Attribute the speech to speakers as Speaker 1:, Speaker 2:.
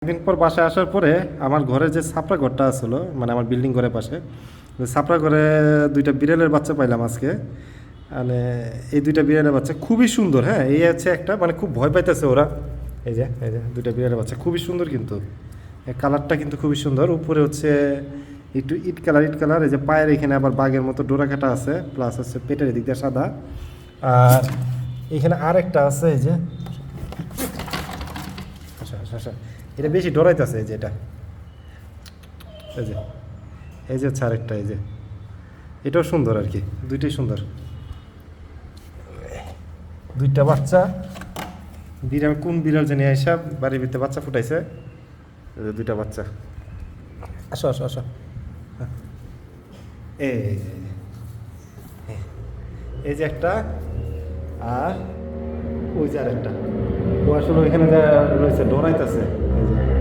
Speaker 1: দিন পর বাসায় আসার পরে আমার ঘরের যে ছাপড়া ঘরটা আসলো মানে আমার বিল্ডিং ঘরের পাশে ওই ছাপড়া ঘরে দুইটা বিড়ালের বাচ্চা পাইলাম আজকে। মানে এই দুইটা বিড়ালের বাচ্চা খুবই সুন্দর। হ্যাঁ, এই হচ্ছে একটা মানে খুব ভয় পাইতেছে ওরা। এই যে দুইটা বিড়ালের বাচ্চা খুবই সুন্দর, কিন্তু কালারটা কিন্তু খুবই সুন্দর। উপরে হচ্ছে একটু ইট কালার। এই যে পায়ের এখানে আবার বাঘের মতো ডোরা কাটা আছে, প্লাস হচ্ছে পেটের এদিক দিয়ে সাদা। আর এখানে আরেকটা আছে, এই যে আচ্ছা, এটা বেশি ডরাইতেছে। এই যে এটা, এই যে হচ্ছে আরেকটা, এই যে এটাও সুন্দর আর কি, দুইটাই সুন্দর। দুইটা বাচ্চা বিড়াল, কোন বিড়াল জানি আইসা বাড়ির ভিতরে বাচ্চা ফুটাইছে। এই যে দুইটা বাচ্চা। আসো। এই এই যে একটা, আর ওই যে আরেকটা। ও আসলে ওইখানে যা রয়েছে ডরাইতেছে। এই যে